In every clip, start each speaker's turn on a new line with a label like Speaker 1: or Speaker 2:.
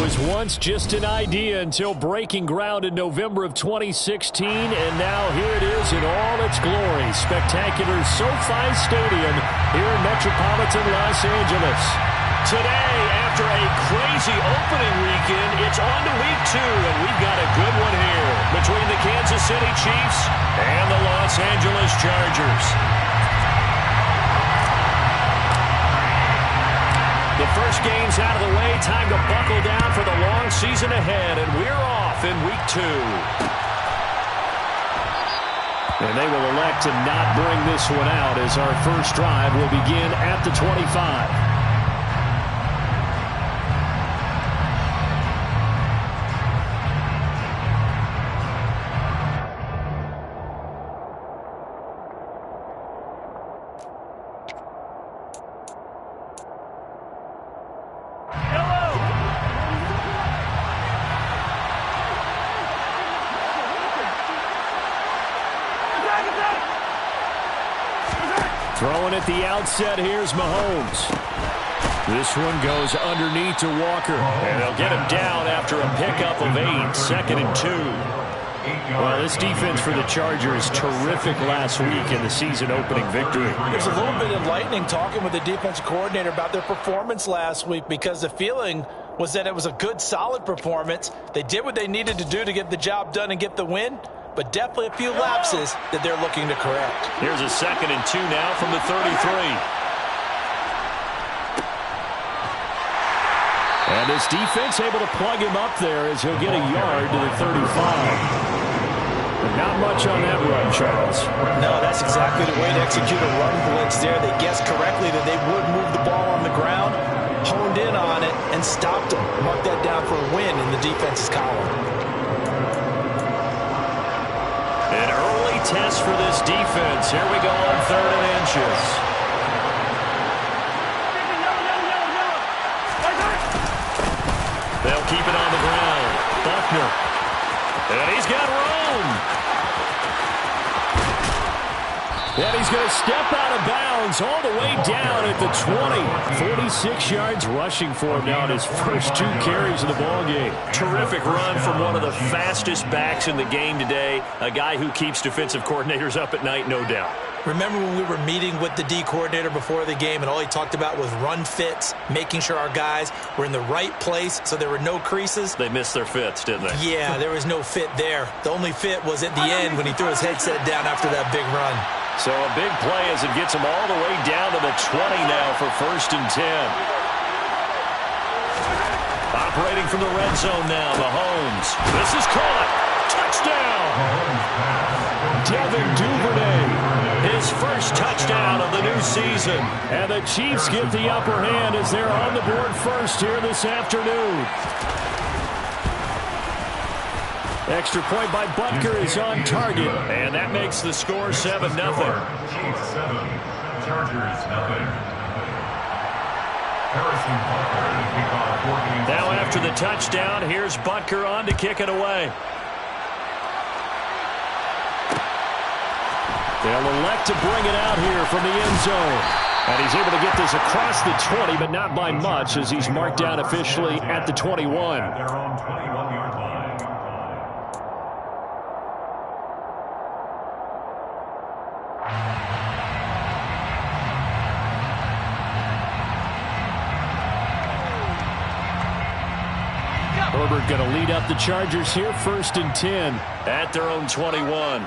Speaker 1: was once just an idea until breaking ground in November of 2016, and now here it is in all its glory. Spectacular SoFi Stadium here in metropolitan Los Angeles. Today, after a crazy opening weekend, it's on to week 2, and we've got a good one here between the Kansas City Chiefs and the Los Angeles Chargers. The first game's out of the way. Time to buckle down for the long season ahead, and we're off in week 2. And they will elect to not bring this one out as our first drive will begin at the 25. Throwing at the outset, here's Mahomes. This one goes underneath to Walker, and they'll get him down after a pickup of 8, 2nd and 2. Well, this defense for the Chargers, terrific last week in the season-opening victory.
Speaker 2: It was a little bit enlightening talking with the defensive coordinator about their performance last week because the feeling was that it was a good, solid performance. They did what they needed to do to get the job done and get the win, but definitely a few lapses that they're looking to correct.
Speaker 1: Here's a 2nd and 2 now from the 33. And this defense able to plug him up there as he'll get a yard to the 35. But not much on that run, Charles.
Speaker 2: No, that's exactly the way to execute a run blitz there. They guessed correctly that they would move the ball on the ground, honed in on it, and stopped them. Mark that down for a win in the defense's column.
Speaker 1: An early test for this defense. Here we go on 3rd and inches. They'll keep it on the ground. Buckner. And he's got room. And he's going to step out of bounds all the way down at the 20. 46 yards rushing for him now in his first 2 carries of the ballgame. Terrific run from one of the fastest backs in the game today. A guy who keeps defensive coordinators up at night, no doubt.
Speaker 2: Remember when we were meeting with the D coordinator before the game and all he talked about was run fits, making sure our guys were in the right place so there were no creases?
Speaker 1: They missed their fits, didn't they?
Speaker 2: Yeah, there was no fit there. The only fit was at the end when he threw his headset down after that big run.
Speaker 1: So a big play as it gets him all the way down to the 20 now for 1st and 10. Operating from the red zone now, Mahomes. This is caught. Touchdown! Devin Duvernay, his first touchdown of the new season. And the Chiefs get the upper hand as they're on the board first here this afternoon. Extra point by Butker is on target, and that makes the score 7-0.
Speaker 3: Chiefs 7, Chargers 0. Harrison Butker to kick off 4 games.
Speaker 1: Now after the touchdown, here's Butker on to kick it away. They'll elect to bring it out here from the end zone. And he's able to get this across the 20, but not by much as he's marked down officially at the 21.
Speaker 3: At their own 21-yard line.
Speaker 1: Herbert going to lead up the Chargers here, 1st and 10 at their own 21.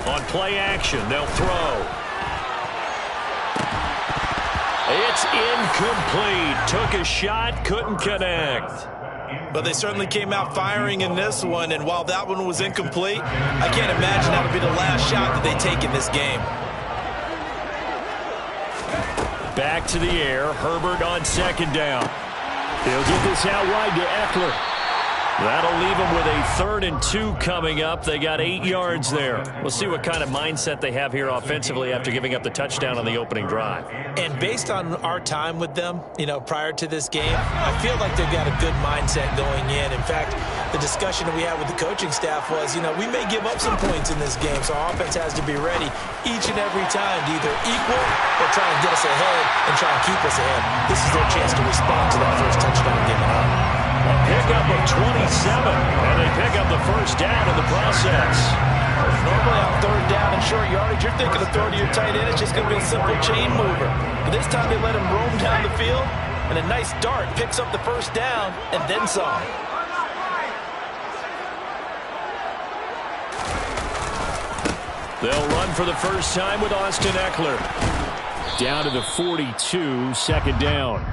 Speaker 1: On play action, they'll throw. It's incomplete. Took a shot, couldn't connect.
Speaker 2: But they certainly came out firing in this one, and while that one was incomplete, I can't imagine that'll be the last shot that they take in this game.
Speaker 1: Back to the air, Herbert on 2nd down. He'll get this out wide to Eckler. That'll leave them with a 3rd and 2 coming up. They got 8 yards there. We'll see what kind of mindset they have here offensively after giving up the touchdown on the opening drive.
Speaker 2: And based on our time with them, prior to this game, I feel like they've got a good mindset going in. In fact, the discussion that we had with the coaching staff was, we may give up some points in this game, so our offense has to be ready each and every time to either equal or try and get us ahead and try and keep us ahead. This is their chance to respond to that first touchdown given up.
Speaker 1: A pickup of 27, and they pick up the first down in the process.
Speaker 2: Normally on third down and short yardage, you're thinking of throw to your tight end. It's just going to be a simple chain mover. But this time they let him roam down the field, and a nice dart picks up the first down and then some.
Speaker 1: They'll run for the first time with Austin Ekeler. Down to the 42, second down.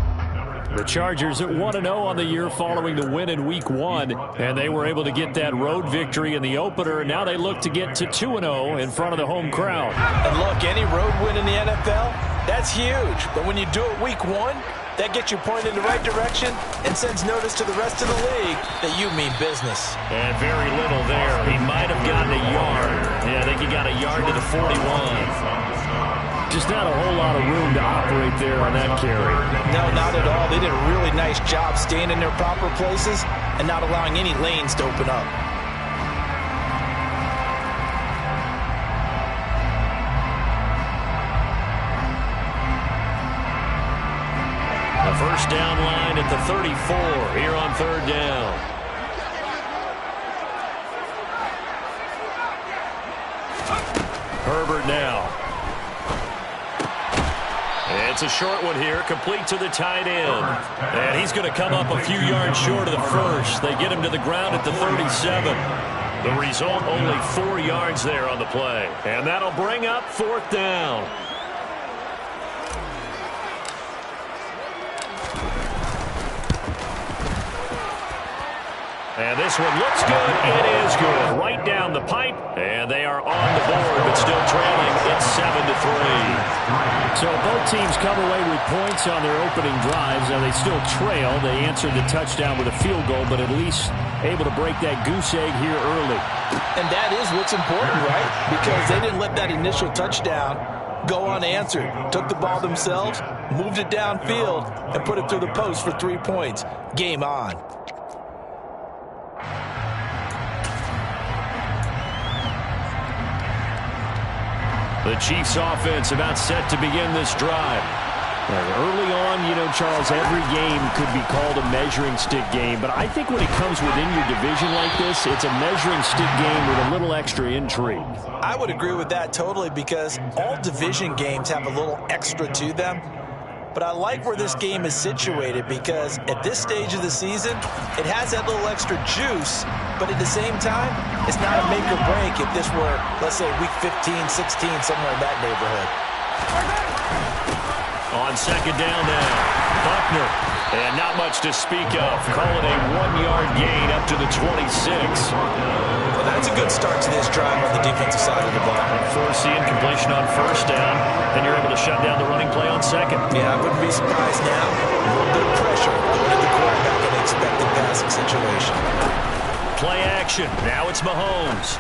Speaker 1: The Chargers at 1-0 on the year following the win in Week 1, and they were able to get that road victory in the opener. Now they look to get to 2-0 in front of the home crowd.
Speaker 2: And look, any road win in the NFL, that's huge. But when you do it Week 1, that gets you pointed in the right direction and sends notice to the rest of the league that you mean business.
Speaker 1: And very little there. He might have gotten a yard. Yeah, I think he got a yard to the 41. Just not a whole lot of room to operate there on that carry.
Speaker 2: No, not at all. They did a really nice job staying in their proper places and not allowing any lanes to open up.
Speaker 1: The first down line at the 34 here on third down. Herbert now. It's a short one here, complete to the tight end. And he's going to come up a few yards short of the first. They get him to the ground at the 37. The result, only 4 yards there on the play. And that'll bring up fourth down. And this one looks good. It is good. Right down the pipe. And they are on the board, but still trailing. It's 7-3. So both teams come away with points on their opening drives. Now they still trail. They answered the touchdown with a field goal, but at least able to break that goose egg here early.
Speaker 2: And that is what's important, right? Because they didn't let that initial touchdown go unanswered. Took the ball themselves, moved it downfield, and put it through the post for 3 points. Game on.
Speaker 1: The Chiefs offense about set to begin this drive. Early on, Charles, every game could be called a measuring stick game, but I think when it comes within your division like this, it's a measuring stick game with a little extra intrigue.
Speaker 2: I would agree with that totally because all division games have a little extra to them. But I like where this game is situated because at this stage of the season, it has that little extra juice, but at the same time, it's not a make or break if this were, let's say, week 15, 16, somewhere in that neighborhood.
Speaker 1: On second down now, Buckner, and not much to speak of. Call it a 1-yard gain up to the 26.
Speaker 2: Well, that's a good start to this drive on the defensive side of the ball.
Speaker 1: Forcing completion on first down, and you're able to shut down the running play on second.
Speaker 2: Yeah, I wouldn't be surprised now. A little bit of pressure going to the quarterback in an expected passing situation.
Speaker 1: Play action. Now it's Mahomes.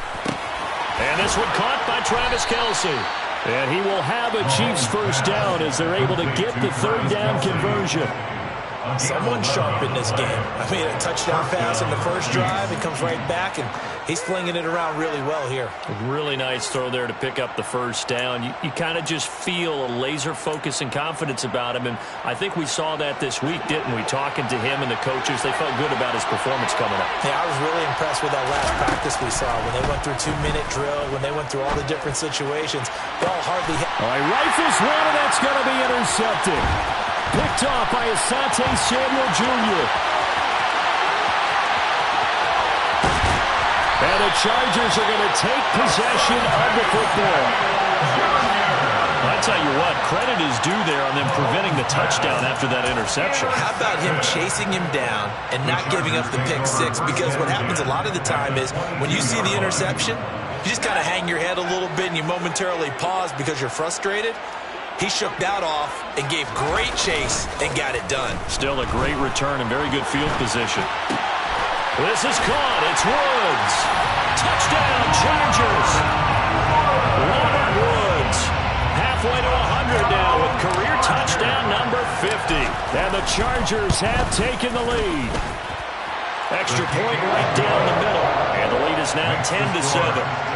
Speaker 1: And this one caught by Travis Kelce. And he will have a Chiefs first down as they're able to get the third down conversion.
Speaker 2: Someone sharp in this game. I mean, a touchdown pass on the first drive. It comes right back, and he's flinging it around really well here.
Speaker 1: Really nice throw there to pick up the first down. You kind of just feel a laser focus and confidence about him, and I think we saw that this week, didn't we? Talking to him and the coaches, they felt good about his performance coming up.
Speaker 2: Yeah, I was really impressed with that last practice we saw when they went through 2-minute drill, when they went through all the different situations. They all hardly had.
Speaker 1: All right, rifles one, and that's going to be intercepted. Picked off by Asante Samuel Jr. And the Chargers are going to take possession of the football. I tell you what, credit is due there on them preventing the touchdown after that interception.
Speaker 2: How about him chasing him down and not giving up the pick six? Because what happens a lot of the time is when you see the interception, you just kind of hang your head a little bit and you momentarily pause because you're frustrated. He shook that off and gave great chase and got it done.
Speaker 1: Still a great return and very good field position. This is caught. It's Woods. Touchdown, Chargers. Robert Woods. Halfway to 100 now with career touchdown number 50. And the Chargers have taken the lead. Extra point right down the middle. And the lead is now 10-7.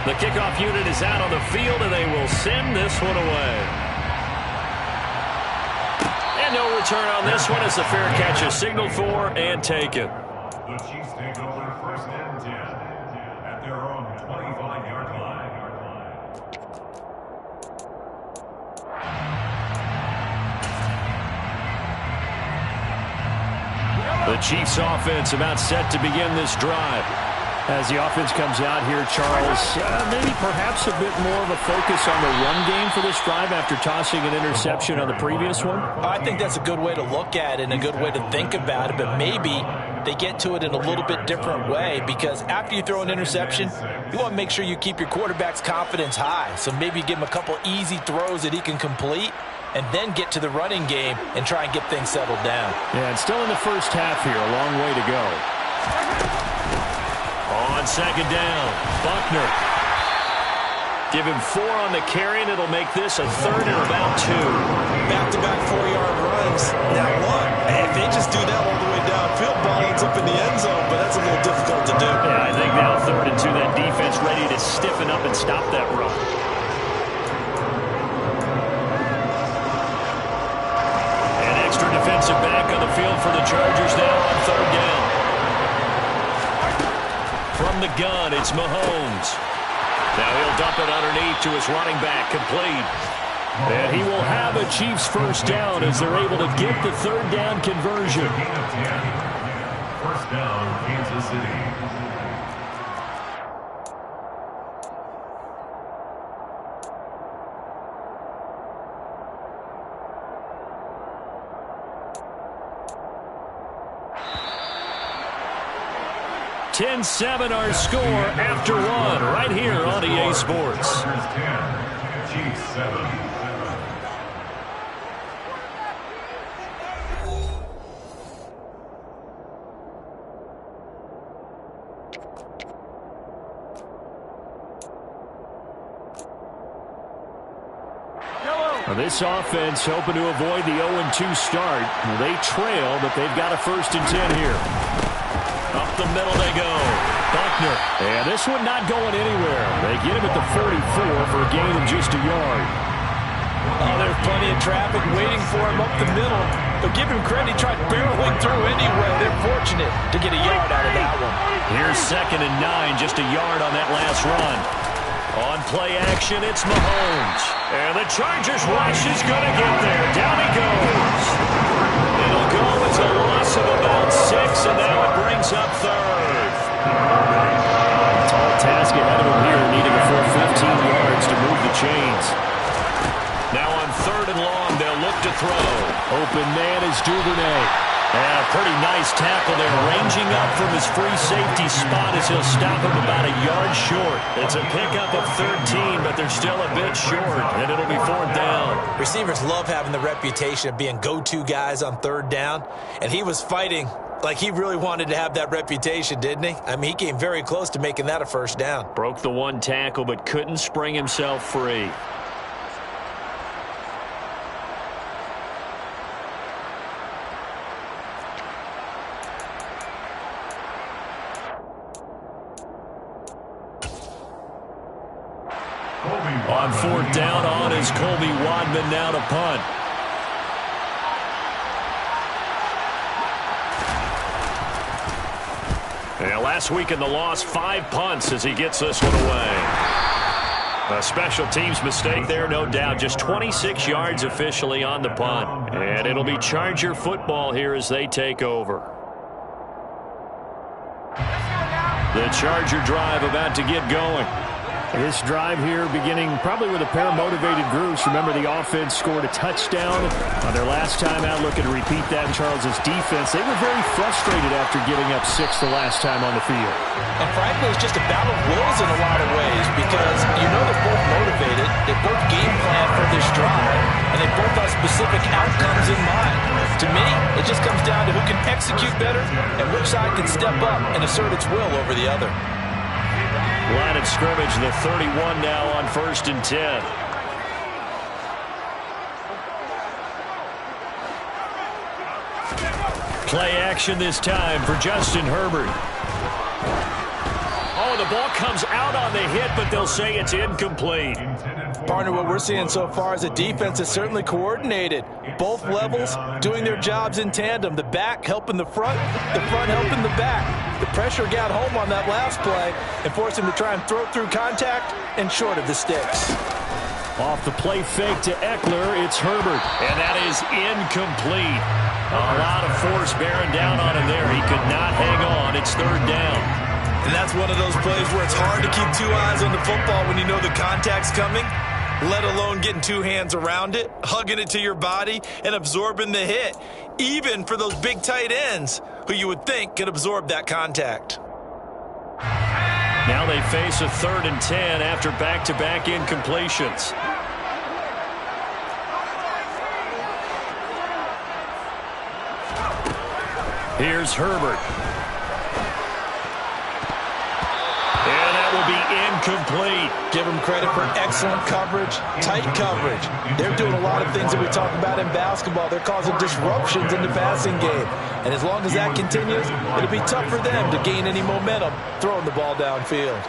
Speaker 1: The kickoff unit is out on the field, and they will send this one away. And no return on this one as the fair catch is signaled for and taken.
Speaker 3: The Chiefs take over 1st and 10 at their own 25-yard line.
Speaker 1: The Chiefs offense about set to begin this drive.
Speaker 4: As the offense comes out here, Charles, maybe perhaps a bit more of a focus on the run game for this drive after tossing an interception on the previous one?
Speaker 2: I think that's a good way to look at it and a good way to think about it, but maybe they get to it in a little bit different way, because after you throw an interception, you want to make sure you keep your quarterback's confidence high. So maybe give him a couple easy throws that he can complete and then get to the running game and try and get things settled down.
Speaker 4: Yeah, and still in the first half here, a long way to go.
Speaker 1: On 2nd down, Buckner. Give him 4 on the carry, and it'll make this a 3rd and about 2.
Speaker 5: Back-to-back 4-yard runs. Now what? If they just do that all the way downfield, ball ends up in the end zone, but that's a little difficult to do.
Speaker 1: Yeah, I think now 3rd and 2, that defense ready to stiffen up and stop that run. An extra defensive back on the field for the Chargers now on 3rd down. From the gun, it's Mahomes. Now he'll dump it underneath to his running back, complete.
Speaker 4: And he will have a Chiefs first down as they're able to get the 3rd down conversion.
Speaker 3: 1st down, Kansas City.
Speaker 1: $10-7 our score after 1 right here on EA Sports.
Speaker 3: Chargers 10, Chiefs 7.
Speaker 4: This offense hoping to avoid the 0-2 start. They trail, but they've got a 1st and 10 here.
Speaker 1: Up the middle they go. Buckner.
Speaker 4: And this one not going anywhere. They get him at the 44 for a gain of just a yard.
Speaker 2: Oh, there's plenty of traffic waiting for him up the middle. But give him credit, he tried barreling through anyway. They're fortunate to get a yard out of that one.
Speaker 1: Here's 2nd and 9, just a yard on that last run. On play action, it's Mahomes. And the Chargers rush is going to get there. Down he goes. It'll go as a loss of about 6, and now it brings up 3rd.
Speaker 4: Tall task ahead of him here, needing a full 15 yards to move the chains.
Speaker 1: Now on 3rd and long, they'll look to throw.
Speaker 4: Open man is Duvernay.
Speaker 1: And a pretty nice tackle there, ranging up from his free safety spot as he'll stop him about a yard short. It's a pickup of 13, but they're still a bit short, and it'll be 4th down.
Speaker 2: Receivers love having the reputation of being go-to guys on 3rd down, and he was fighting like he really wanted to have that reputation, didn't he? I mean, he came very close to making that a 1st down.
Speaker 1: Broke the 1 tackle, but couldn't spring himself free. On 4th down, on is Colby Wadman now to punt. Yeah, last week in the loss, 5 punts as he gets this one away. A special teams mistake there, no doubt. Just 26 yards officially on the punt. And it'll be Charger football here as they take over. The Charger drive about to get going.
Speaker 4: This drive here beginning probably with a pair of motivated groups. Remember, the offense scored a touchdown on their last time out. Looking to repeat that in Charles's defense. They were very frustrated after giving up 6 the last time on the field.
Speaker 2: And frankly, it's just a battle of wills in a lot of ways, because you know they're both motivated. They both game plan for this drive, and they both have specific outcomes in mind. To me, it just comes down to who can execute better and which side can step up and assert its will over the other.
Speaker 1: Line of scrimmage, the 31 now on 1st and 10. Play action this time for Justin Herbert. Oh, the ball comes out on the hit, but they'll say it's incomplete.
Speaker 2: Partner, what we're seeing so far is a defense is certainly coordinated. Both levels doing their jobs in tandem. The back helping the front helping the back. The pressure got home on that last play and forced him to try and throw through contact and short of the sticks.
Speaker 1: Off the play fake to Eckler, it's Herbert, and that is incomplete. A lot of force bearing down on him there. He could not hang on. It's third down.
Speaker 5: And that's one of those plays where it's hard to keep two eyes on the football when you know the contact's coming, let alone getting two hands around it, hugging it to your body, and absorbing the hit, even for those big tight ends who you would think could absorb that contact.
Speaker 1: Now they face a 3rd and 10 after back-to-back incompletions. Here's Herbert. And that will be incomplete.
Speaker 2: Give them credit for excellent coverage, tight coverage. They're doing a lot of things that we talk about in basketball. They're causing disruptions in the passing game. And as long as that continues, it'll be tough for them to gain any momentum throwing the ball downfield.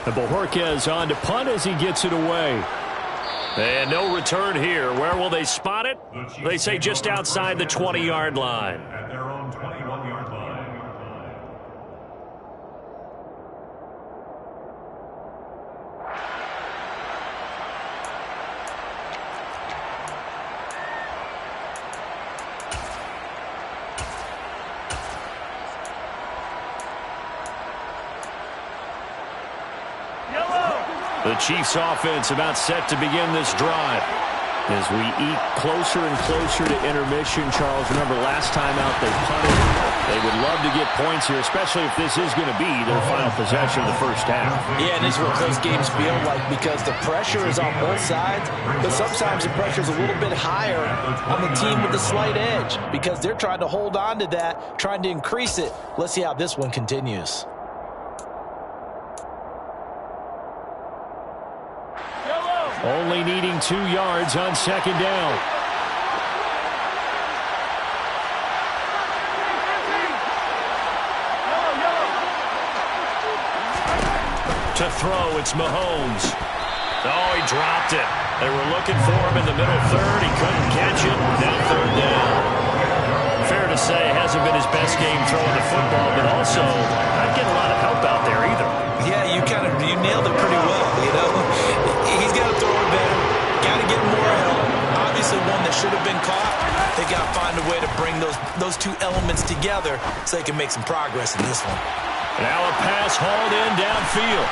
Speaker 1: And Bojorquez on to punt as he gets it away. And no return here. Where will they spot it? They say just outside the 20-yard line.
Speaker 3: At their own 21-yard line.
Speaker 1: The Chiefs offense about set to begin this drive. As we eat closer and closer to intermission, Charles, remember last time out they punted. They would love to get points here, especially if this is going to be their final possession of the first half.
Speaker 2: Yeah, and this is what those games feel like because the pressure is on both sides, but sometimes the pressure is a little bit higher on the team with the slight edge because they're trying to hold on to that, trying to increase it. Let's see how this one continues.
Speaker 1: Only needing 2 yards on second down. To throw, it's Mahomes. Oh, he dropped it. They were looking for him in the middle third. He couldn't catch it. Now third down. Fair to say, hasn't been his best game throwing the football, but also not getting a lot of help out there either.
Speaker 5: Yeah, you nailed it pretty well, you know. He's got to throw it better, got to get more help. Obviously one that should have been caught. They got to find a way to bring those two elements together so they can make some progress in this one.
Speaker 1: Now a pass hauled in downfield.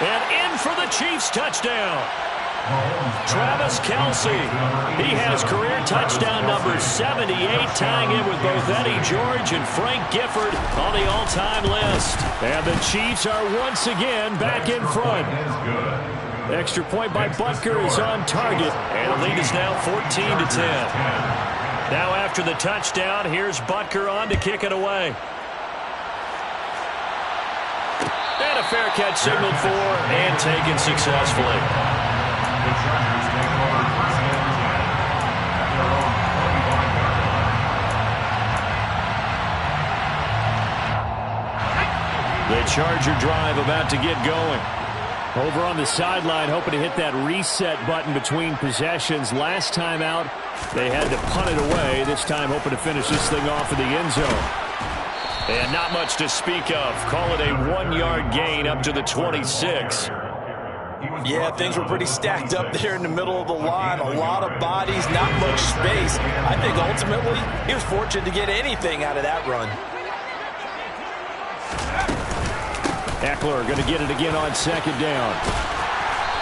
Speaker 1: And in for the Chiefs touchdown. Travis Kelce. He has career touchdown number 78, tying in with both Eddie George and Frank Gifford on the all-time list. And the Chiefs are once again back in front. Extra point by Butker is on target, and the lead is now 14-10. Now after the touchdown, here's Butker on to kick it away. And a fair catch signaled for and taken successfully. The Charger drive about to get going. Over on the sideline, hoping to hit that reset button between possessions. Last time out, they had to punt it away. This time, hoping to finish this thing off in the end zone. And not much to speak of. Call it a 1-yard gain up to the 26.
Speaker 2: Yeah, things were pretty stacked up there in the middle of the line. A lot of bodies, not much space. I think ultimately he was fortunate to get anything out of that run.
Speaker 1: Eckler going to get it again on second down.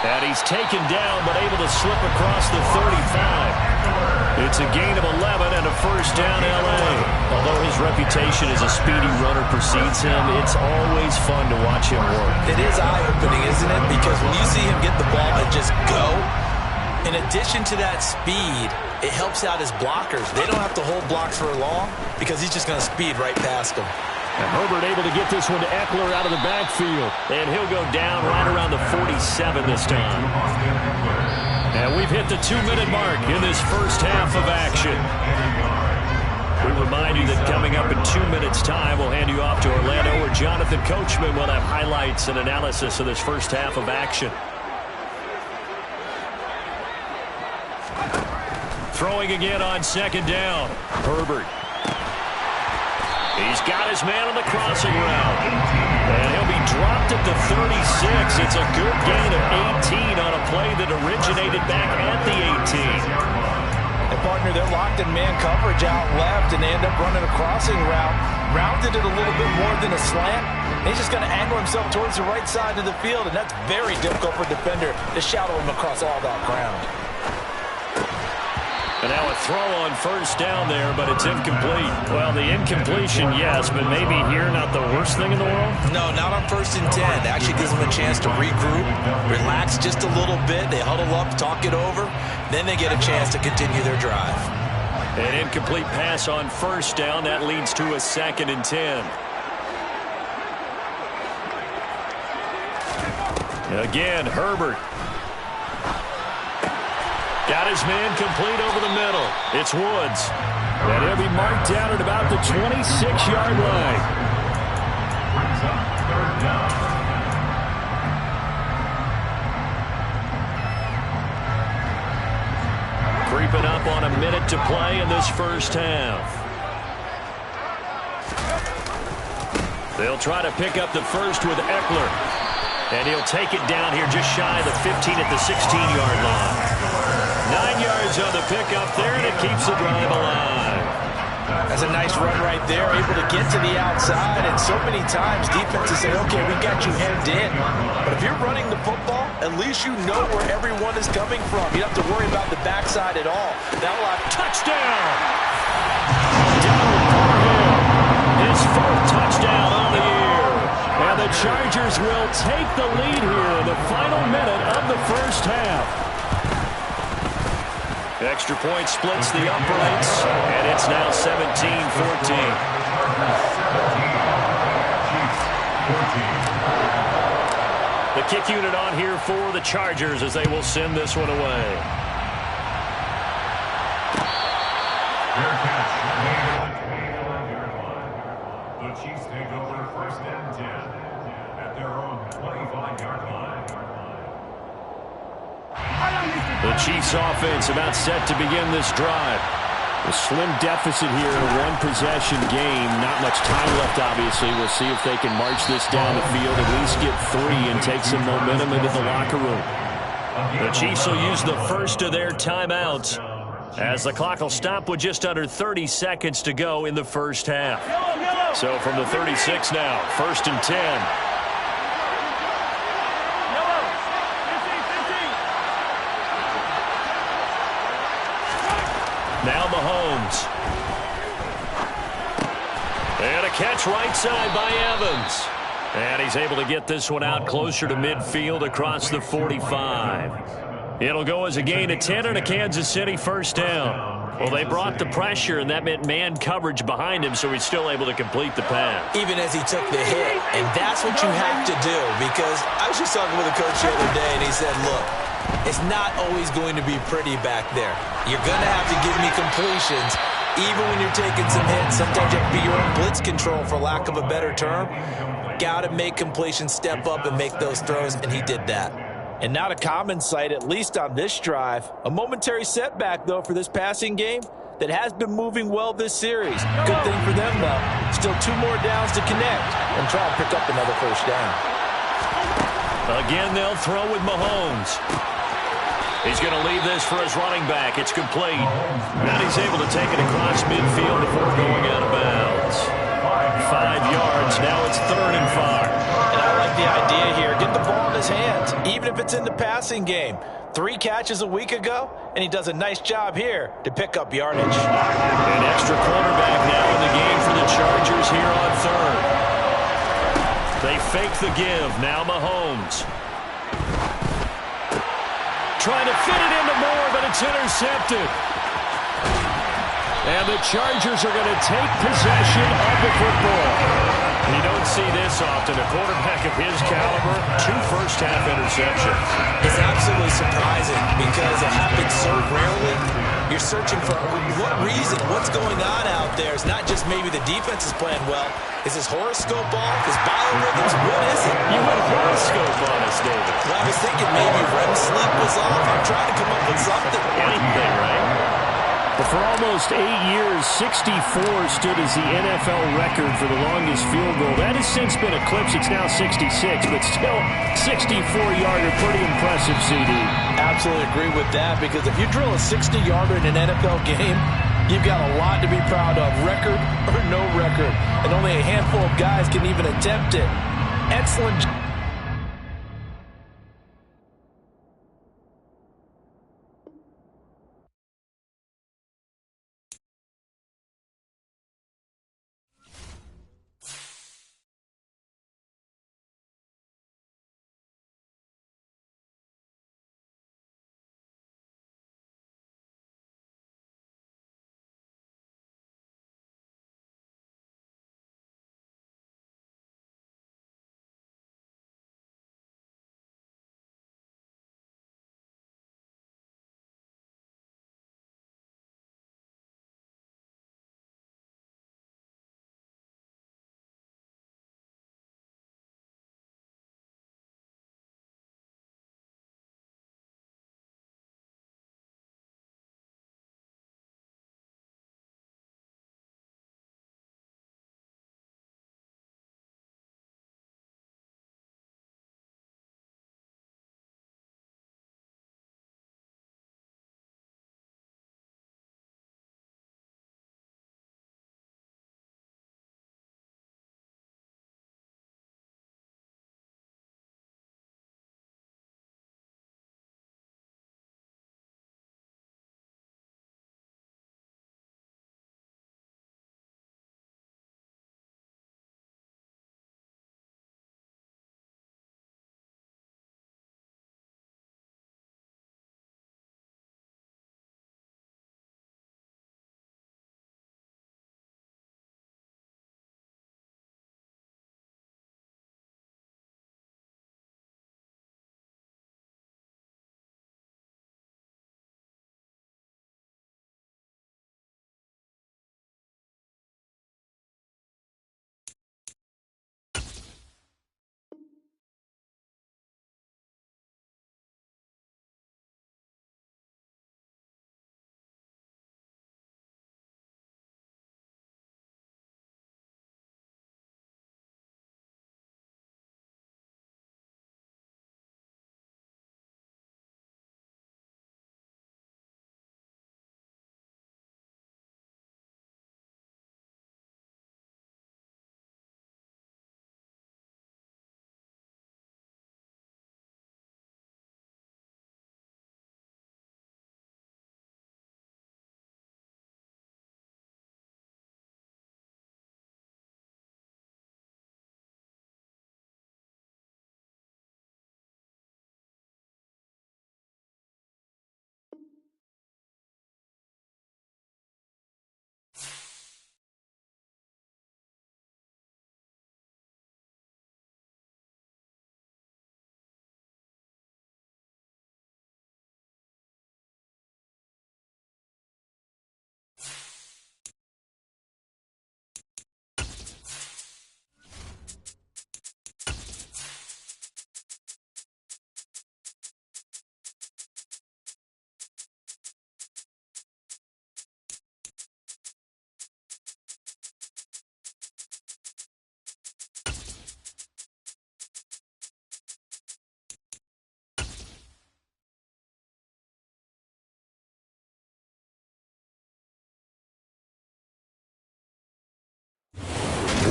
Speaker 1: And he's taken down, but able to slip across the 35. It's a gain of 11 and a first down L.A. Although his reputation as a speedy runner precedes him, it's always fun to watch him work.
Speaker 2: It is eye-opening, isn't it? Because when you see him get the ball and just go, in addition to that speed, it helps out his blockers. They don't have to hold blocks for long because he's just going to speed right past them.
Speaker 1: And Herbert able to get this one to Eckler out of the backfield. And he'll go down right around the 47 this time. And we've hit the 2-minute mark in this first half of action. We remind you that coming up in 2 minutes' time, we'll hand you off to Orlando, where Jonathan Coachman will have highlights and analysis of this first half of action. Throwing again on second down. Herbert. He's got his man on the crossing route. And he'll be dropped at the 36. It's a good gain of 18 on a play that originated back at the 18.
Speaker 2: And partner, they're locked in man coverage out left, and they end up running a crossing route. Rounded it a little bit more than a slant. He's just going to angle himself towards the right side of the field, and that's very difficult for a defender to shadow him across all that ground.
Speaker 1: And now a throw on first down there, but it's incomplete. Well, the incompletion, yes, but maybe here not the worst thing in the world?
Speaker 5: No, not on 1st and 10. It actually gives them a chance to regroup, relax just a little bit. They huddle up, talk it over. Then they get a chance to continue their drive.
Speaker 1: An incomplete pass on first down. That leads to a 2nd and 10. Again, Herbert. Got his man complete over the middle. It's Woods. And he'll be marked down at about the 26-yard line. Creeping up on a minute to play in this first half. They'll try to pick up the first with Eckler. And he'll take it down here just shy of the 15 at the 16-yard line. 9 yards on the pickup there, and it keeps the drive alive.
Speaker 2: That's a nice run right there, able to get to the outside, and so many times defenses say, okay, we got you hemmed in. But if you're running the football, at least you know where everyone is coming from. You don't have to worry about the backside at all. That'll have touchdown! Donald Parham, his 4th touchdown on the year. And the Chargers will take the lead here in the final minute of the first half.
Speaker 1: Extra point splits the uprights, and it's now 17-14. The kick unit on here for the Chargers as they will send this one away.
Speaker 3: The Chiefs take over 1st and 10 at their own 25-yard line.
Speaker 1: The Chiefs offense about set to begin this drive.
Speaker 4: A slim deficit here in a one-possession game. Not much time left, obviously. We'll see if they can march this down the field, at least get 3 and take some momentum into the locker room.
Speaker 1: The Chiefs will use the first of their timeouts as the clock will stop with just under 30 seconds to go in the first half. So from the 36 now, 1st and 10. Now Mahomes. And a catch right side by Evans. And he's able to get this one out closer to midfield across the 45. It'll go as a gain of 10 and a Kansas City first down. Well, they brought the pressure, and that meant man coverage behind him, so he's still able to complete the pass.
Speaker 5: Even as he took the hit, and that's what you have to do, because I was just talking with a coach the other day, and he said, look, it's not always going to be pretty back there. You're going to have to give me completions. Even when you're taking some hits, sometimes you have to be your own blitz control, for lack of a better term. Got to make completions, step up, and make those throws, and he did that.
Speaker 2: And not a common sight, at least on this drive. A momentary setback, though, for this passing game that has been moving well this series. Good thing for them, though. Still 2 more downs to connect and try and pick up another first down.
Speaker 1: Again, they'll throw with Mahomes. He's going to leave this for his running back. It's complete. And he's able to take it across midfield before going out of bounds. 5 yards. Now it's 3rd and 5.
Speaker 2: And I like the idea here. Get the ball in his hands, even if it's in the passing game. 3 catches a week ago, and he does a nice job here to pick up yardage.
Speaker 1: An extra quarterback now in the game for the Chargers here on 3rd. They fake the give. Now Mahomes. Trying to fit it into Moore, but it's intercepted. And the Chargers are going to take possession of the football. And you don't see this often. A quarterback of his caliber, 2 first-half interceptions.
Speaker 5: It's absolutely surprising because it happens so rarely. You're searching for what reason, what's going on out there. It's not just maybe the defense is playing well. Is his horoscope off? His biorhythms? What is it?
Speaker 1: You went horoscope on us, David.
Speaker 5: Well, I was thinking maybe REM sleep was off. I'm trying to come up with something.
Speaker 1: Anything, right?
Speaker 4: But for almost 8 years, 64 stood as the NFL record for the longest field goal. That has since been eclipsed. It's now 66, but still 64-yarder. Pretty impressive, CD.
Speaker 2: Absolutely agree with that, because if you drill a 60-yarder in an NFL game, you've got a lot to be proud of, record or no record. And only a handful of guys can even attempt it. Excellent.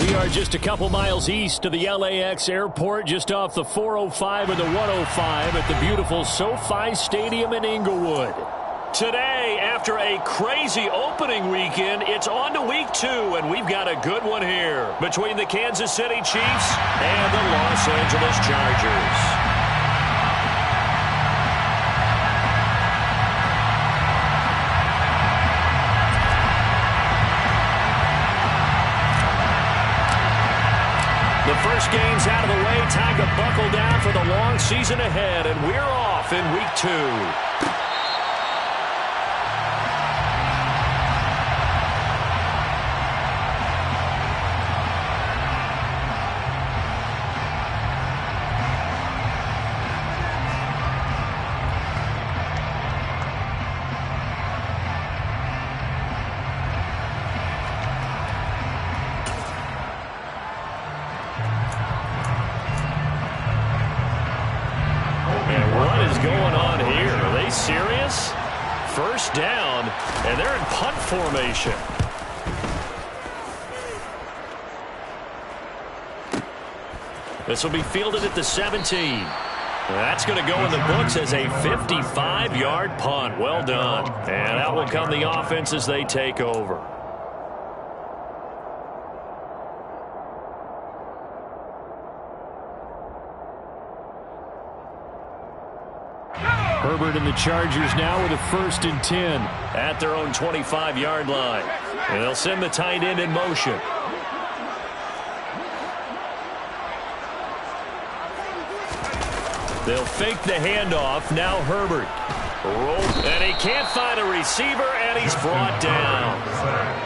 Speaker 1: We are just a couple miles east of the LAX airport, just off the 405 and the 105 at the beautiful SoFi Stadium in Inglewood. Today, after a crazy opening weekend, it's on to week 2, and we've got a good one here between the Kansas City Chiefs and the Los Angeles Chargers. first game's out of the way. Time to buckle down for the long season ahead, and we're off in week 2. Going on here? Are they serious? First down, and they're in punt formation. This will be fielded at the 17. That's going to go in the books as a 55-yard punt. Well done. And out will come the offense as they take over. Herbert and the Chargers now with a 1st and 10 at their own 25-yard line. And they'll send the tight end in motion. They'll fake the handoff. Now Herbert. And he can't find a receiver, and he's brought down.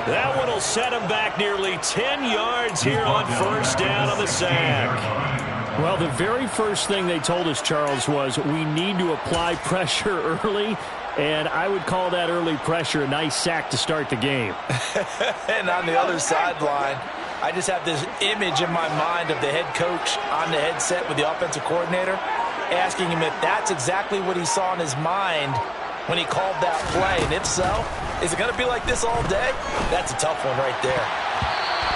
Speaker 1: That one will set him back nearly 10 yards here on 1st down on the sack. Well, the very first thing they told us, Charles, was we need to apply pressure early, and I would call that early pressure a nice sack to start the game.
Speaker 2: And on the other sideline, I just have this image in my mind of the head coach on the headset with the offensive coordinator asking him if that's exactly what he saw in his mind when he called that play. And if so, is it going to be like this all day? That's a tough one right there.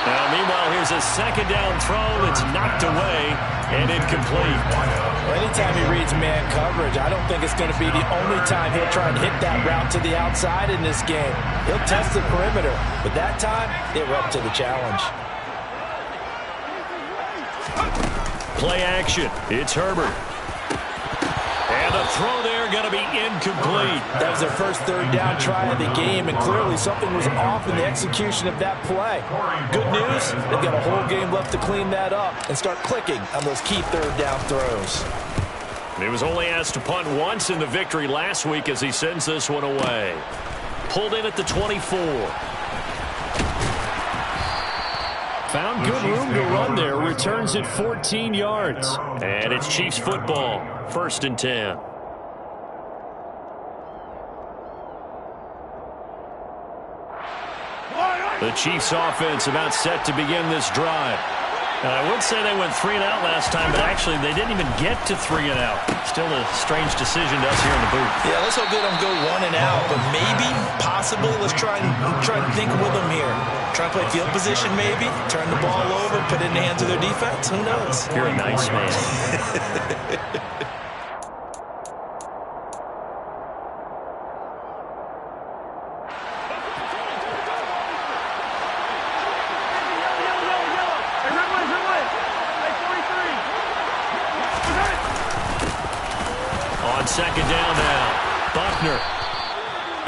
Speaker 1: Now, meanwhile, here's a 2nd down throw that's knocked away and incomplete.
Speaker 2: Well, anytime he reads man coverage, I don't think it's going to be the only time he'll try and hit that route to the outside in this game. He'll test the perimeter, but that time, they were up to the challenge.
Speaker 1: Play action. It's Herbert. And the throw there going to be incomplete.
Speaker 2: That was their first 3rd down try of the game, and clearly something was off in the execution of that play. Good news, they've got a whole game left to clean that up and start clicking on those key 3rd down throws.
Speaker 1: He was only asked to punt once in the victory last week as he sends this one away. Pulled in at the 24. Found good room to run there. Returns at 14 yards. And it's Chiefs football. 1st and 10. The Chiefs offense about set to begin this drive. I would say they went 3 and out last time, but actually they didn't even get to 3 and out. Still a strange decision to us here in the booth.
Speaker 2: Yeah, let's hope they don't go 1 and out, but maybe, possibly, let's try and think with them here. Try and play field position maybe, turn the ball over, put it in the hands of their defense. Who knows?
Speaker 1: You're a nice man. On 2nd down now, Buckner.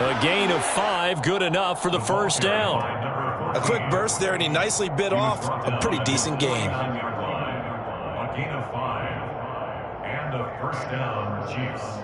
Speaker 1: A gain of 5, good enough for the 1st down.
Speaker 2: A quick burst there, and he nicely bit off a pretty decent gain.
Speaker 3: A gain of 5, and a 1st down, Chiefs.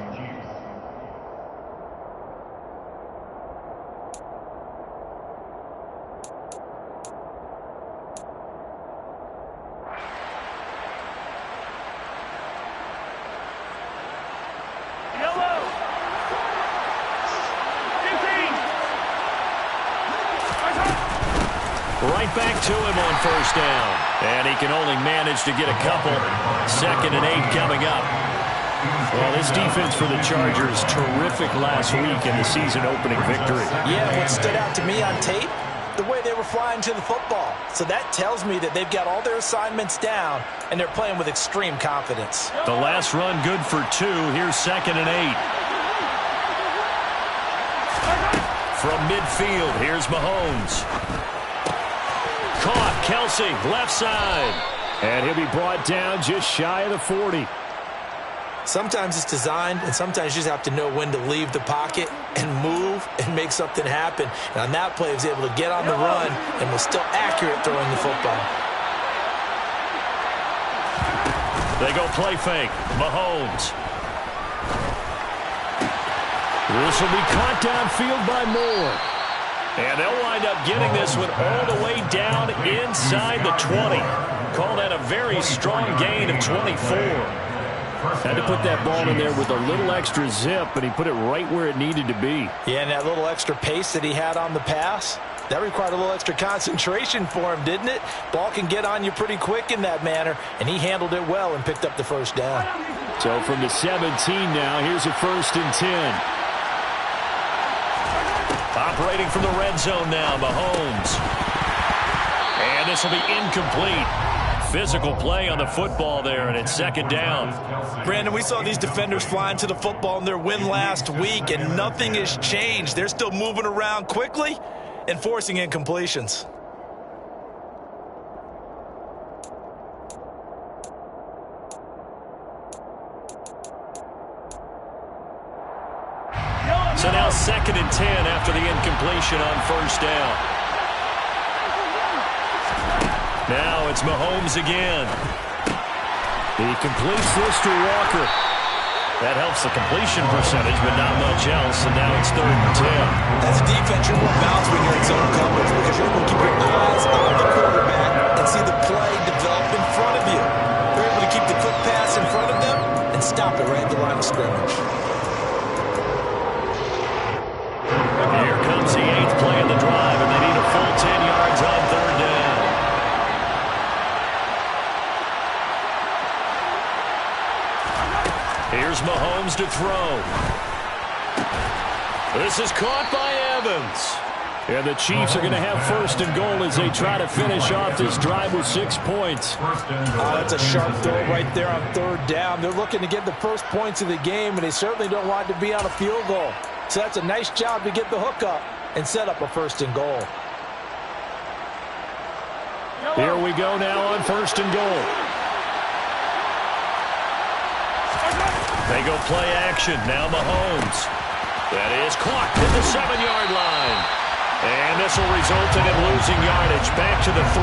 Speaker 1: Right back to him on 1st down. And he can only manage to get a couple. 2nd and 8 coming up. Well, this defense for the Chargers, terrific last week in the season-opening victory.
Speaker 2: Yeah, what stood out to me on tape, the way they were flying to the football. So that tells me that they've got all their assignments down, and they're playing with extreme confidence.
Speaker 1: The last run good for 2. Here's 2nd and 8. From midfield, here's Mahomes. Caught, Kelsey, left side.
Speaker 4: And he'll be brought down just shy of the 40.
Speaker 2: Sometimes it's designed, and sometimes you just have to know when to leave the pocket and move and make something happen. And on that play, he was able to get on the run and was still accurate throwing the football.
Speaker 1: They go play fake. Mahomes. This will be caught downfield by Moore. And they'll wind up getting this one all the way down inside the 20. Call that a very strong gain of 24. Had to put that ball in there with a little extra zip, but he put it right where it needed to be.
Speaker 2: Yeah, and that little extra pace that he had on the pass, that required a little extra concentration for him, didn't it? Ball can get on you pretty quick in that manner, and he handled it well and picked up the first down.
Speaker 1: So from the 17 now, here's a 1st and 10. Operating from the red zone now, Mahomes. And this will be incomplete. Physical play on the football there, and it's 2nd down.
Speaker 5: Brandon, we saw these defenders flying to the football in their win last week, and nothing has changed. They're still moving around quickly and forcing incompletions.
Speaker 1: So now 2nd and 10 after the incompletion on 1st down. Now it's Mahomes again. He completes this to Walker. That helps the completion percentage, but not much else, and now it's 3rd and 10.
Speaker 5: As a defense, you're more balanced when you're in zone coverage because you're able to keep your eyes on the quarterback and see the play develop in front of you. You're able to keep the quick pass in front of them and stop it right at the line of scrimmage.
Speaker 1: Here comes the 8th play of the drive, and they need a full 10 yards on 3rd down. Here's Mahomes to throw. This is caught by Evans. And the Chiefs are going to have 1st and goal as they try to finish off this drive with 6 points.
Speaker 2: That's a sharp throw right there on 3rd down. They're looking to get the first points of the game, and they certainly don't want it to be on a field goal. So that's a nice job to get the hook up and set up a 1st and goal.
Speaker 1: Here we go now on 1st and goal. They go play action. Now Mahomes. That is clocked at the 7-yard line. And this will result in him losing yardage back to the 3.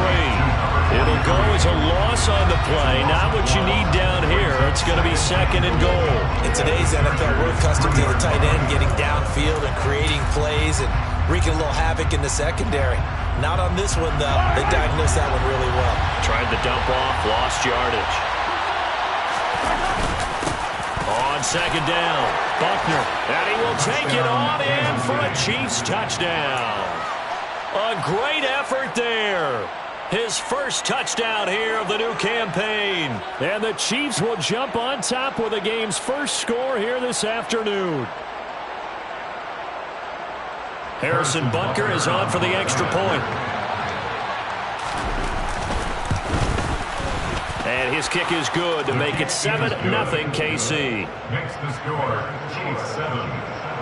Speaker 1: It'll go as a loss on the play. Not what you need down here. It's going to be 2nd and goal.
Speaker 5: In today's NFL, we're accustomed to the tight end getting downfield and creating plays and wreaking a little havoc in the secondary. Not on this one, though. They diagnosed that one really well.
Speaker 1: Tried to dump off, lost yardage. On 2nd down, Buckner, and he will take it on in for a Chiefs touchdown. A great effort there. His first touchdown here of the new campaign. And the Chiefs will jump on top with the game's first score here this afternoon. Harrison Butker is on for the extra point. And his kick is good to make it 7-0 KC.
Speaker 3: Makes the score Chiefs 7,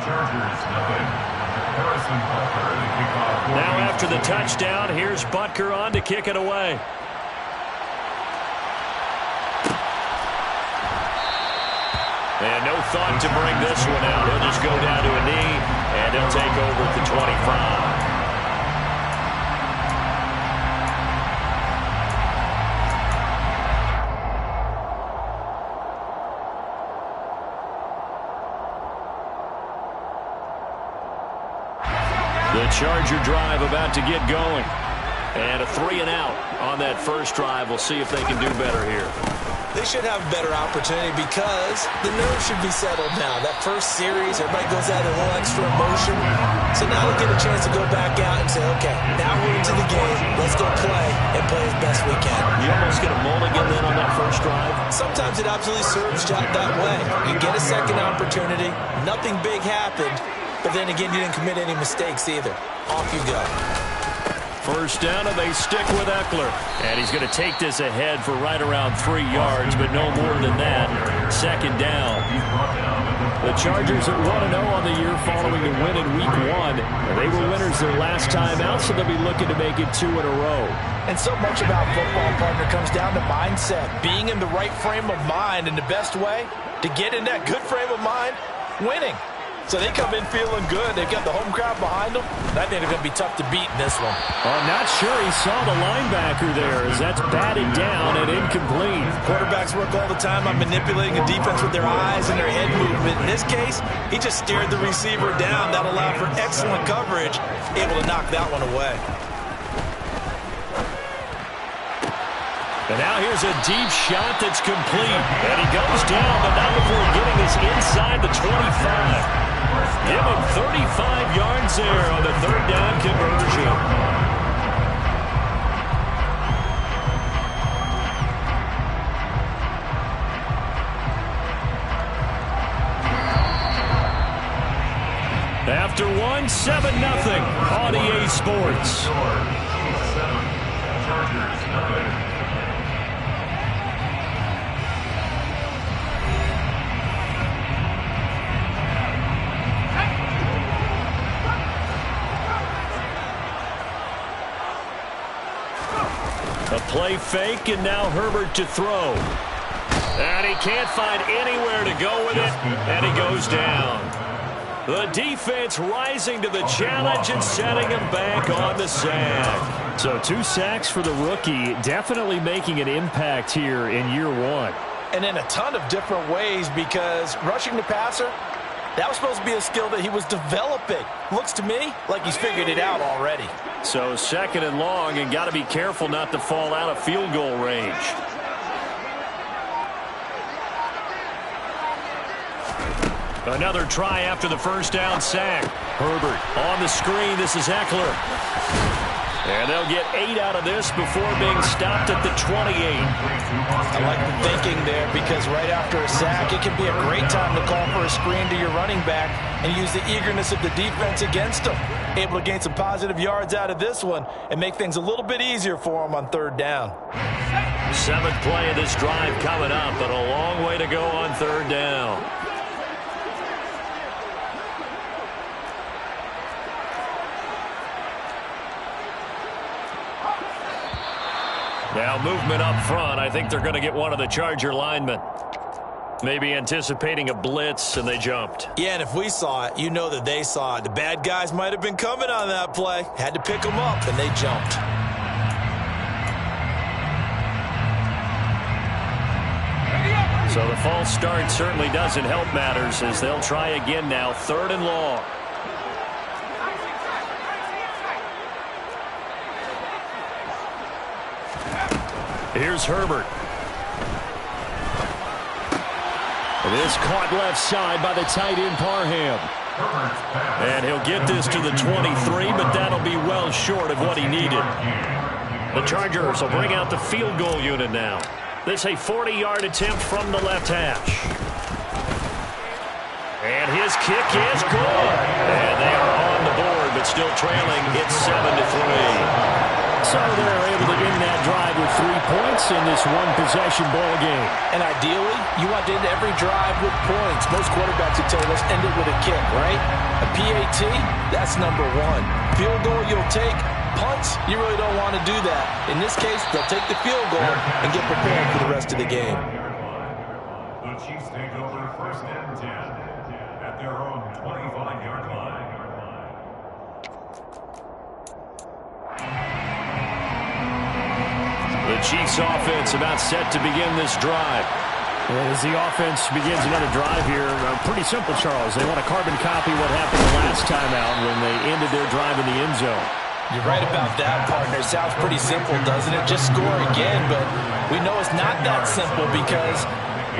Speaker 3: Chargers 0. Harrison Butker, the kickoff.
Speaker 1: Now after the touchdown, here's Butker on to kick it away. And no thought to bring this one out. He'll just go down to a knee, and he'll take over at the 25. The Charger drive about to get going. And a 3-and-out on that first drive. We'll see if they can do better here.
Speaker 5: They should have a better opportunity because the nerves should be settled now. That first series, everybody goes out in a little extra emotion. So now they'll get a chance to go back out and say, okay, now we're into the game. Let's go play and play as best we can.
Speaker 1: You almost get a mulligan then on that first drive?
Speaker 5: Sometimes it absolutely serves that way. You get a second opportunity. Nothing big happened. But then again, you didn't commit any mistakes either. Off you go.
Speaker 1: First down, and they stick with Eckler. And he's going to take this ahead for right around 3 yards, but no more than that. 2nd down. The Chargers at 1-0 on the year following the win in Week 1. They were winners their last time out, so they'll be looking to make it 2 in a row.
Speaker 2: And so much about football, partner, comes down to mindset. Being in the right frame of mind, and the best way to get in that good frame of mind, winning. So they come in feeling good. They've got the home crowd behind them. I think they're going to be tough to beat in this one.
Speaker 4: I'm not sure he saw the linebacker there as that's batted down and incomplete.
Speaker 5: Quarterbacks work all the time on manipulating a defense with their eyes and their head movement. In this case, he just stared the receiver down. That allowed for excellent coverage, able to knock that one away.
Speaker 1: And now here's a deep shot that's complete. And he goes down, but not before getting us inside the 25. Give him 35 yards there on the third down conversion. After one, 7-0 on EA Sports.
Speaker 3: Chargers, nothing.
Speaker 1: A play fake, and now Herbert to throw. And he can't find anywhere to go with it, and he goes down. The defense rising to the challenge and setting him back on the sack.
Speaker 4: So 2 sacks for the rookie, definitely making an impact here in year one.
Speaker 2: And in a ton of different ways, because rushing the passer, that was supposed to be a skill that he was developing. Looks to me like he's figured it out already.
Speaker 1: So 2nd and long, and got to be careful not to fall out of field goal range. Another try after the first down sack. Herbert on the screen. This is Eckler. And they'll get 8 out of this before being stopped at the 28.
Speaker 2: I like the thinking there, because right after a sack, it can be a great time to call for a screen to your running back and use the eagerness of the defense against them. Able to gain some positive yards out of this one and make things a little bit easier for them on third down.
Speaker 1: 7th play of this drive coming up, but a long way to go on third down. Now movement up front. I think they're going to get one of the Charger linemen. Maybe anticipating a blitz, and they jumped.
Speaker 5: Yeah, and if we saw it, you know that they saw it. The bad guys might have been coming on that play. Had to pick them up, and they jumped.
Speaker 1: So the false start certainly doesn't help matters, as they'll try again now. 3rd and long. Here's Herbert. This caught left side by the tight end Parham. And he'll get this to the 23, but that'll be well short of what he needed. The Chargers will bring out the field goal unit now. This a 40-yard attempt from the left hash. And his kick is good. And they are on the board, but still trailing. It's 7-3. So they're able to end that drive with 3 points in this one-possession ball game.
Speaker 2: And ideally, you want to end every drive with points. Most quarterbacks have told us end it with a kick, right? A PAT, that's number 1. Field goal you'll take. Punts, you really don't want to do that. In this case, they'll take the field goal and get prepared for the rest of the game.
Speaker 3: The Chiefs take over 1st and 10 at their own 25-yard line.
Speaker 1: The Chiefs offense about set to begin this drive.
Speaker 4: And as the offense begins another drive here, pretty simple, Charles. They want to carbon copy what happened the last time out when they ended their drive in the end zone.
Speaker 2: You're right about that, partner. It sounds pretty simple, doesn't it? Just score again, but we know it's not that simple, because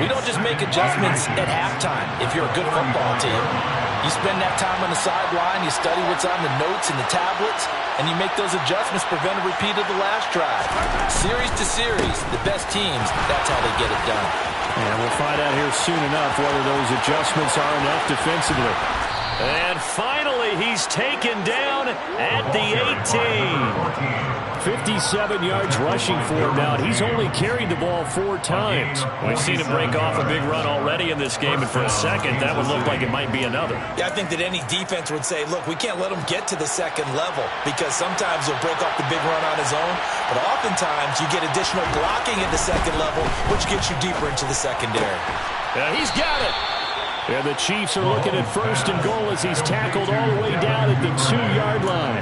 Speaker 2: we don't just make adjustments at halftime if you're a good football team. You spend that time on the sideline, you study what's on the notes and the tablets, and you make those adjustments, prevent a repeat of the last drive. Series to series, the best teams, that's how they get it done.
Speaker 4: And we'll find out here soon enough whether those adjustments are enough defensively.
Speaker 1: And finally, he's taken down at the 18. 57 yards rushing for him now. He's only carried the ball 4 times. We've seen him break off a big run already in this game, and for a second, that would look like it might be another.
Speaker 5: Yeah, I think that any defense would say, look, we can't let him get to the second level, because sometimes he'll break off the big run on his own, but oftentimes you get additional blocking at the second level, which gets you deeper into the secondary.
Speaker 1: Yeah, he's got it. And the Chiefs are looking at 1st and goal as he's tackled all the way down at the 2-yard line.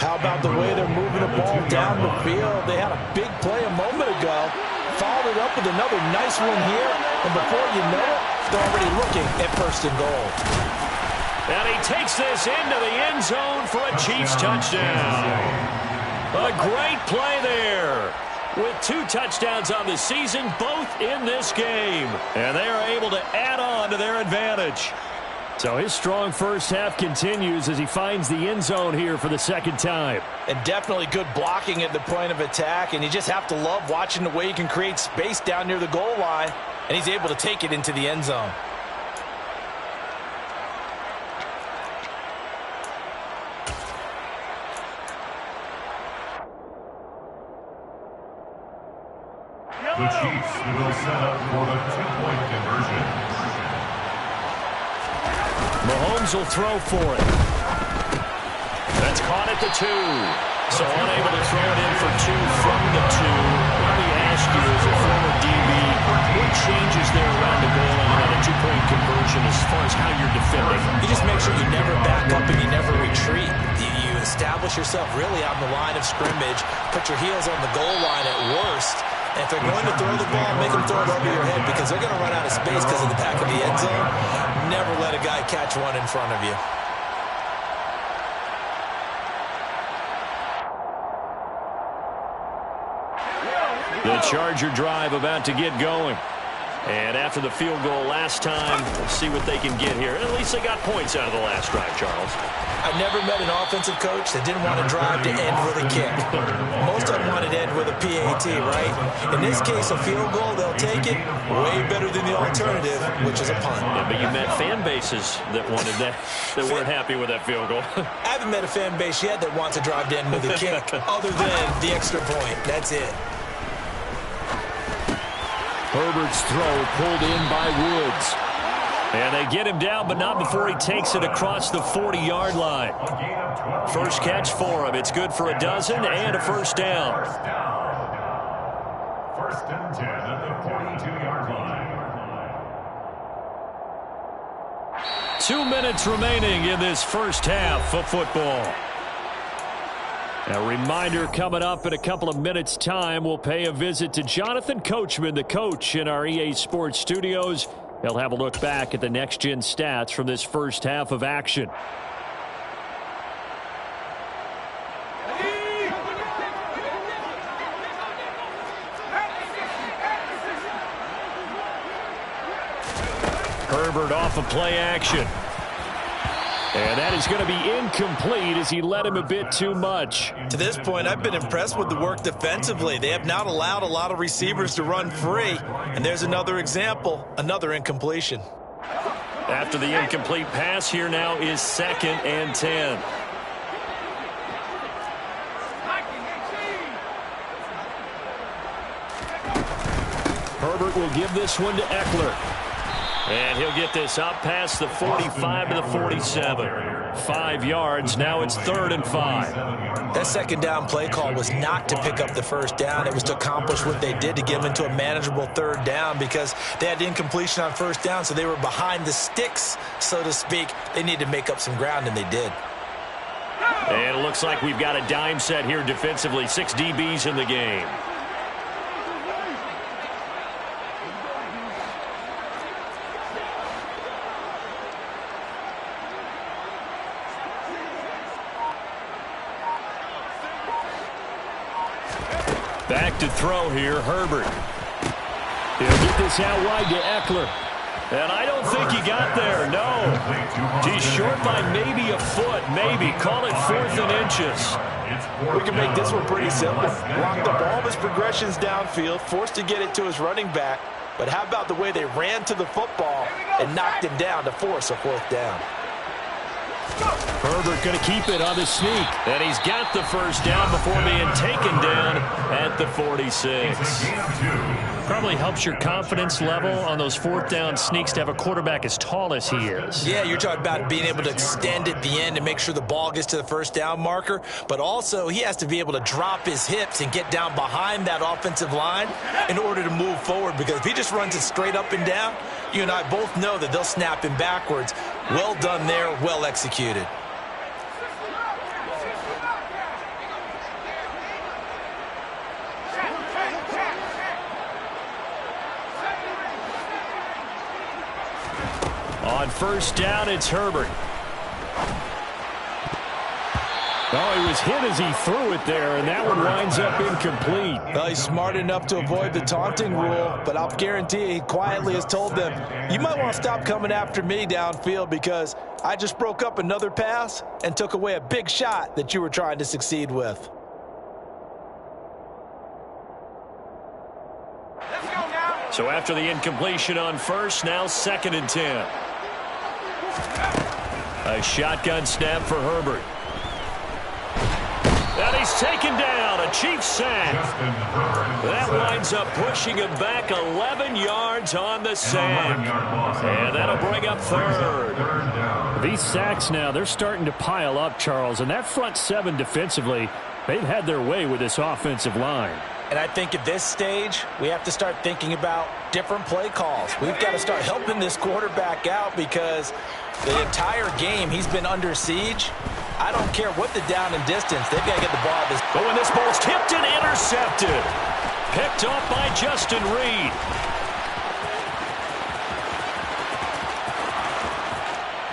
Speaker 2: How about the way they're moving the ball down the field? They had a big play a moment ago. Followed it up with another nice one here. And before you know it, they're already looking at 1st and goal.
Speaker 1: And he takes this into the end zone for a Chiefs touchdown. A great play there. With 2 touchdowns on the season, both in this game. And they are able to add on to their advantage. So his strong first half continues as he finds the end zone here for the 2nd time.
Speaker 2: And definitely good blocking at the point of attack. And you just have to love watching the way he can create space down near the goal line. And he's able to take it into the end zone.
Speaker 3: The Chiefs will set up for the 2-point conversion.
Speaker 1: Mahomes will throw for it. That's caught at the 2. So unable to throw it in for 2 from the 2. Let me ask you, as a former DB, what changes there around the goal line on a 2-point conversion as far as how you're defending?
Speaker 2: You just make sure you never back up and you never retreat. You establish yourself really on the line of scrimmage, put your heels on the goal line at worst. And if they're going to throw the ball, make them throw it over your head because they're going to run out of space because of the back of the end zone. Never let a guy catch one in front of you.
Speaker 1: The Charger drive about to get going. And after the field goal last time, we'll see what they can get here. At least they got points out of the last drive, Charles.
Speaker 2: I never met an offensive coach that didn't want to drive to end with a kick. Most of them wanted to end with a PAT, right? In this case, a field goal, they'll take it way better than the alternative, which is a punt.
Speaker 1: Yeah, but you met fan bases that wanted that, that weren't happy with that field goal.
Speaker 2: I haven't met a fan base yet that wants to drive to end with a kick other than the extra point. That's it.
Speaker 1: Herbert's throw pulled in by Woods. And they get him down, but not before he takes it across the 40-yard line. First catch for him. It's good for a dozen and a first down.
Speaker 3: 1st and 10 at the 42-yard line.
Speaker 1: 2 minutes remaining in this first half of football. A reminder, coming up in a couple of minutes' time, we'll pay a visit to Jonathan Coachman, the coach in our EA Sports studios. He'll have a look back at the next-gen stats from this first half of action. Herbert off of play action. And that is going to be incomplete as he led him a bit too much.
Speaker 5: To this point, I've been impressed with the work defensively. They have not allowed a lot of receivers to run free. And there's another example, another incompletion.
Speaker 1: After the incomplete pass, here now is 2nd and 10. Herbert will give this one to Eckler. And he'll get this up past the 45 to the 47. 5 yards. Now it's 3rd and 5.
Speaker 2: That second down play call was not to pick up the first down. It was to accomplish what they did to get them into a manageable 3rd down because they had incompletion on first down, so they were behind the sticks, so to speak. They needed to make up some ground, and they did.
Speaker 1: And it looks like we've got a dime set here defensively. 6 DBs in the game. Back to throw here, Herbert. He'll get this out wide to Eckler. And I don't think he got there, no. He's short by maybe a foot, maybe. Call it 4th and inches.
Speaker 2: We can make this one pretty simple. Block the ball of his progressions downfield, forced to get it to his running back. But how about the way they ran to the football and knocked him down to force a 4th down?
Speaker 1: Herbert going to keep it on the sneak. And he's got the first down before being taken down at the 46. Probably helps your confidence level on those fourth down sneaks to have a quarterback as tall as he is.
Speaker 2: Yeah, you're talking about being able to extend at the end and make sure the ball gets to the first down marker. But also, he has to be able to drop his hips and get down behind that offensive line in order to move forward. Because if he just runs it straight up and down, you and I both know that they'll snap him backwards. Well done there, well executed.
Speaker 1: On first down, it's Herbert. Oh, he was hit as he threw it there, and that one winds up incomplete.
Speaker 2: Well, he's smart enough to avoid the taunting rule, but I'll guarantee you, he quietly has told them, you might want to stop coming after me downfield because I just broke up another pass and took away a big shot that you were trying to succeed with.
Speaker 1: So after the incompletion on first, now 2nd and 10. A shotgun snap for Herbert. And he's taken down. A Chiefs sack. That winds up pushing him back 11 yards on the sack. And that'll bring up 3rd.
Speaker 4: These sacks now, they're starting to pile up, Charles. And that front seven defensively, they've had their way with this offensive line.
Speaker 2: And I think at this stage, we have to start thinking about different play calls. We've got to start helping this quarterback out because the entire game he's been under siege. I don't care what the down and distance. They've got to get the ball out of this.
Speaker 1: But when this ball's tipped and intercepted. Picked off by Justin Reed.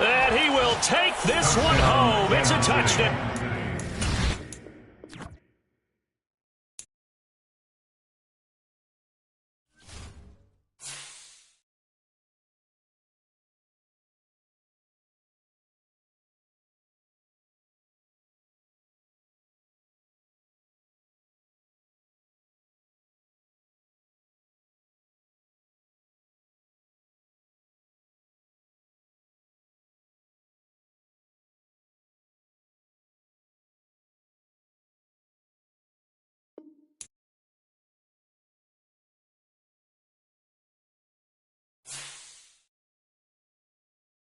Speaker 1: And he will take this one home. It's a touchdown.